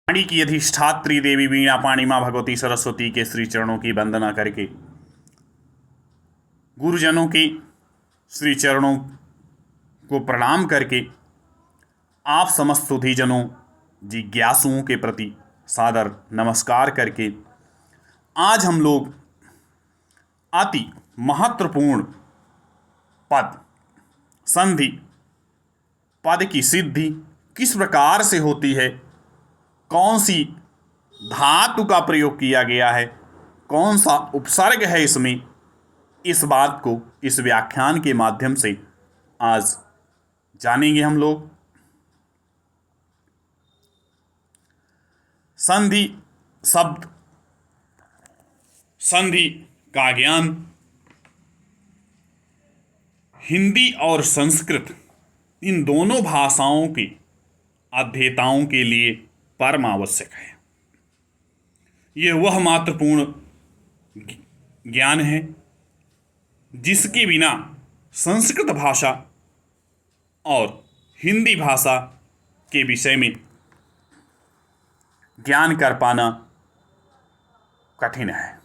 वाणी की अधिष्ठात्री देवी वीणा पाणी माँ भगवती सरस्वती के श्री चरणों की वंदना करके, गुरुजनों के श्री चरणों को प्रणाम करके, आप समस्त सुधीजनों जिज्ञासुओं के प्रति सादर नमस्कार करके, आज हम लोग अति महत्वपूर्ण पद संधि पद की सिद्धि किस प्रकार से होती है, कौन सी धातु का प्रयोग किया गया है, कौन सा उपसर्ग है इसमें, इस बात को इस व्याख्यान के माध्यम से आज जानेंगे हम लोग। संधि शब्द, संधि का ज्ञान हिंदी और संस्कृत इन दोनों भाषाओं के अध्येताओं के लिए परम आवश्यक है। यह वह महत्वपूर्ण ज्ञान है जिसके बिना संस्कृत भाषा और हिंदी भाषा के विषय में ज्ञान कर पाना कठिन है।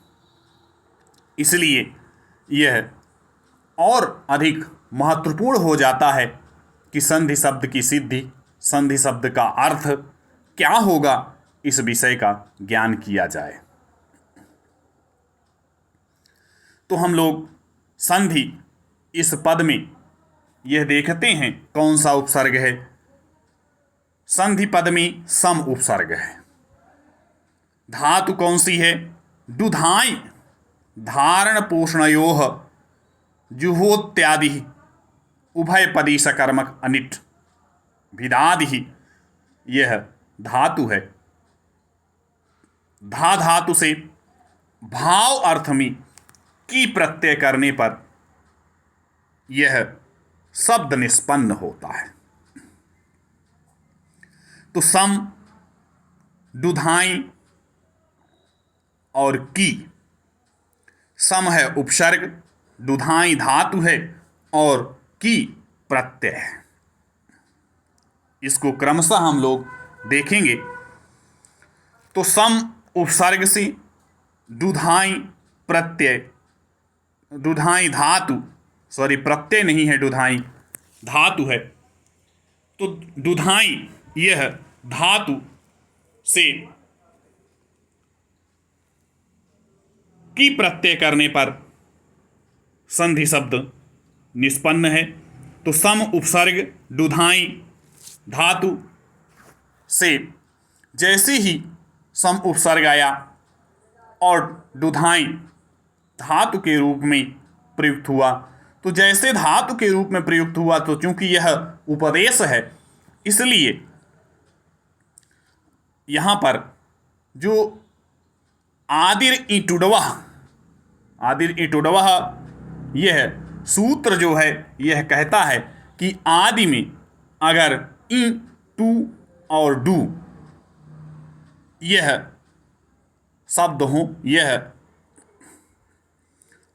इसलिए यह और अधिक महत्वपूर्ण हो जाता है कि संधि शब्द की सिद्धि, संधि शब्द का अर्थ क्या होगा, इस विषय का ज्ञान किया जाए। तो हम लोग संधि इस पद में यह देखते हैं कौन सा उपसर्ग है। संधि पद में सम उपसर्ग है। धातु कौन सी है? दुधाई धारण पोषणयोः जुहोत्यादि उभयपदी सकर्मक अनिट भिदादि, यह धातु है। धा धातु से भाव अर्थ में की प्रत्यय करने पर यह शब्द निष्पन्न होता है। तो सम, दुधाई और की, सम है उपसर्ग, दुधाई धातु है और की प्रत्यय है। इसको क्रमशः हम लोग देखेंगे। तो सम उपसर्ग से दुधाई प्रत्यय, दुधाई धातु, सॉरी प्रत्यय नहीं है, दुधाई धातु है। तो दुधाई यह धातु से की प्रत्यय करने पर संधि शब्द निष्पन्न है। तो सम उपसर्ग दुधाई धातु से जैसे ही सम उपसर्ग आया और दुधाई धातु के रूप में प्रयुक्त हुआ, तो जैसे धातु के रूप में प्रयुक्त हुआ, तो चूंकि यह उपदेश है, इसलिए यहाँ पर जो आदिर इटुडवः, आदिर इटुडवः यह सूत्र जो है यह कहता है कि आदि में अगर इ, टू और डू यह शब्द हों, यह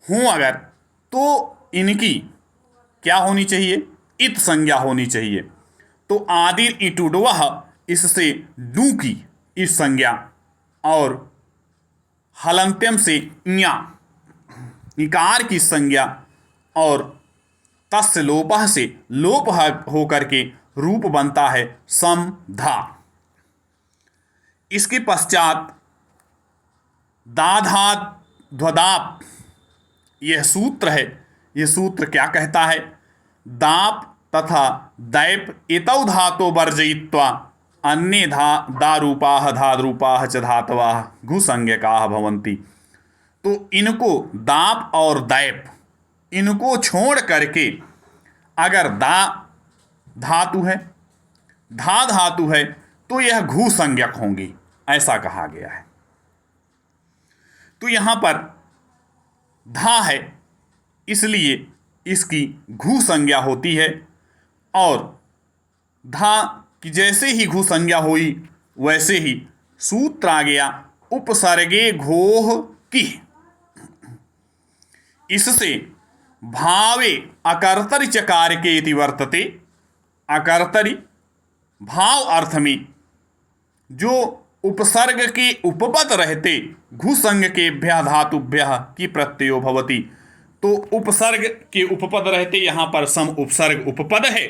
हों अगर, तो इनकी क्या होनी चाहिए? इत संज्ञा होनी चाहिए। तो आदिर इटुडवः, इससे डू की इस संज्ञा और हलंत्यम से इया इकार की संज्ञा और तस्य लोपः से लोप होकर के रूप बनता है सम धा। इसके पश्चात दाधात ध्वदाप यह सूत्र है। यह सूत्र क्या कहता है? दाप तथा दैप एतौ धातो वर्जयित्वा अन्ये दारूपाः धाद्रूपाः च धातवाः घुसंज्ञकाः भवन्ति। तो इनको दाप और दैप, इनको छोड़ करके अगर दा धातु है, धा धातु है, तो यह घु संज्ञक होंगी, ऐसा कहा गया है। तो यहाँ पर धा है, इसलिए इसकी घु संज्ञा होती है। और धा की जैसे ही घु संज्ञा हुई, वैसे ही सूत्र आ गया उपसर्गे घोह की। इससे भावे अकर्तरि चकार के इति वर्तते। अकर्तरि भाव अर्थ में जो उपसर्ग के उपपद रहते घुसंग के भ्या धातुभ्य की प्रत्ययो भवति। तो उपसर्ग के उपपद रहते, यहाँ पर सम उपसर्ग उपपद है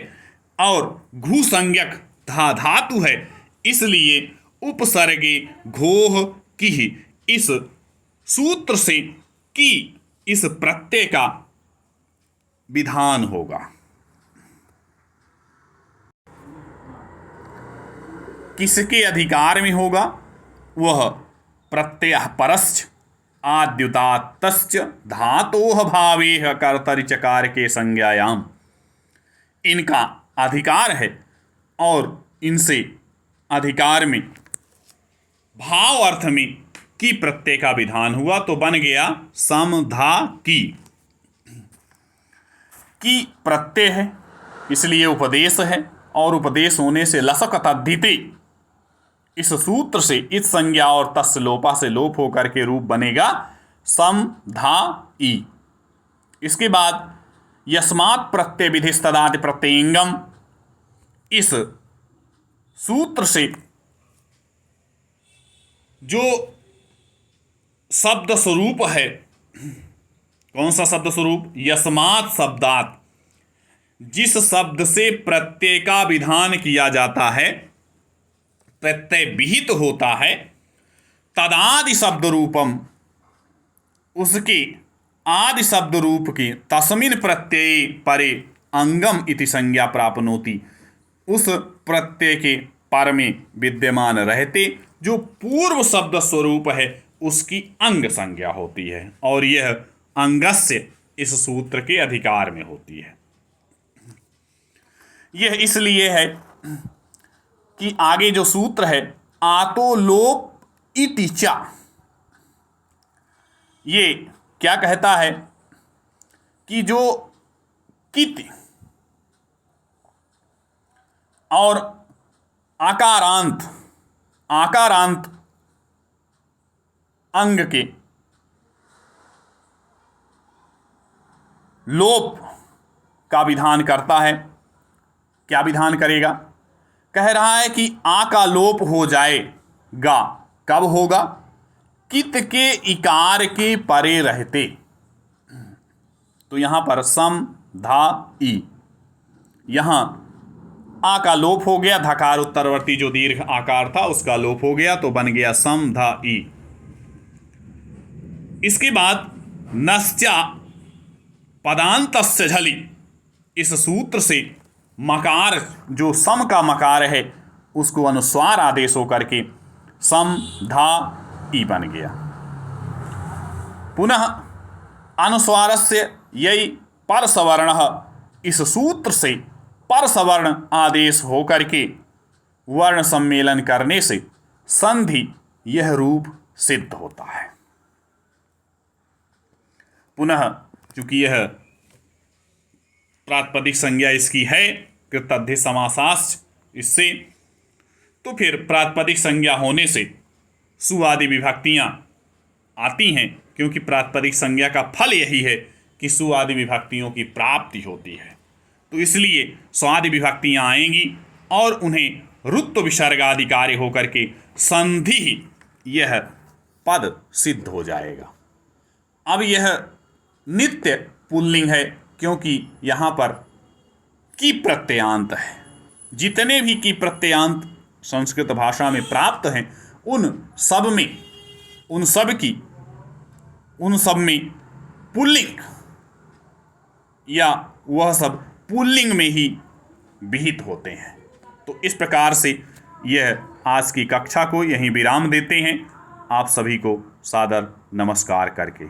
और घुसंज्ञक धा धातु है, इसलिए उपसर्गे घोह की इस सूत्र से की इस प्रत्यय का विधान होगा। किसके अधिकार में होगा? वह प्रत्यय परश्च आद्युदात्तश्च धातोः भावेह कर्तरि चकार के संज्ञायाम। इनका अधिकार है और इनसे अधिकार में भाव अर्थ में की प्रत्यय का विधान हुआ, तो बन गया सम धा की प्रत्यय है, इसलिए उपदेश है, और उपदेश होने से लसक तद्धिते इस सूत्र से इत संज्ञा और तस् लोपा से लोप होकर के रूप बनेगा सम धा ई। इसके बाद यस्मात् प्रत्यय विधिस्तदादि प्रत्ययंगम, इस सूत्र से जो शब्द स्वरूप है, कौन सा शब्द स्वरूप? यस्मात् शब्दात्, जिस शब्द से प्रत्यय का विधान किया जाता है, प्रत्यय विहित होता है, तदादि शब्द रूपम, उसके आदि शब्द रूप की तस्मिन् प्रत्यय परे अंगम इति संज्ञा प्राप्नोति, उस प्रत्यय के पर में विद्यमान रहते जो पूर्व शब्द स्वरूप है उसकी अंग संज्ञा होती है, और यह अंगस्य इस सूत्र के अधिकार में होती है। यह इसलिए है कि आगे जो सूत्र है आतो लोप इति च, ये क्या कहता है कि जो कित और आकारांत अंग के लोप का विधान करता है। क्या विधान करेगा? कह रहा है कि आ का लोप हो जाएगा। कब होगा? कित के इकार के परे रहते। तो यहां पर सम धा ई, यहां आ का लोप हो गया, धकार उत्तरवर्ती जो दीर्घ आकार था उसका लोप हो गया, तो बन गया सम धा ई। इसके बाद नश्चा पदांतस्य झलि, इस सूत्र से मकार जो सम का मकार है उसको अनुस्वार आदेश होकर के सम धा ई बन गया। पुनः अनुस्वारस्य यही परसवर्णः, इस सूत्र से परसवर्ण आदेश होकर के वर्ण सम्मेलन करने से संधि यह रूप सिद्ध होता है। पुनः चूंकि यह प्रातिपदिक संज्ञा इसकी है कृतध्य समासाश्च, इससे तो फिर प्रातिपदिक संज्ञा होने से सु आदि विभक्तियां आती हैं, क्योंकि प्रातिपदिक संज्ञा का फल यही है कि सु आदि विभक्तियों की प्राप्ति होती है। तो इसलिए स्वादि विभक्तियां आएंगी और उन्हें रुत्व विसर्गाधिकारी होकर के संधि यह पद सिद्ध हो जाएगा। अब यह नित्य पुल्लिंग है, क्योंकि यहाँ पर की प्रत्ययांत है। जितने भी की प्रत्ययांत संस्कृत भाषा में प्राप्त हैं उन सब में पुल्लिंग या वह सब पुल्लिंग में ही विहित होते हैं। तो इस प्रकार से यह आज की कक्षा को यहीं विराम देते हैं। आप सभी को सादर नमस्कार करके।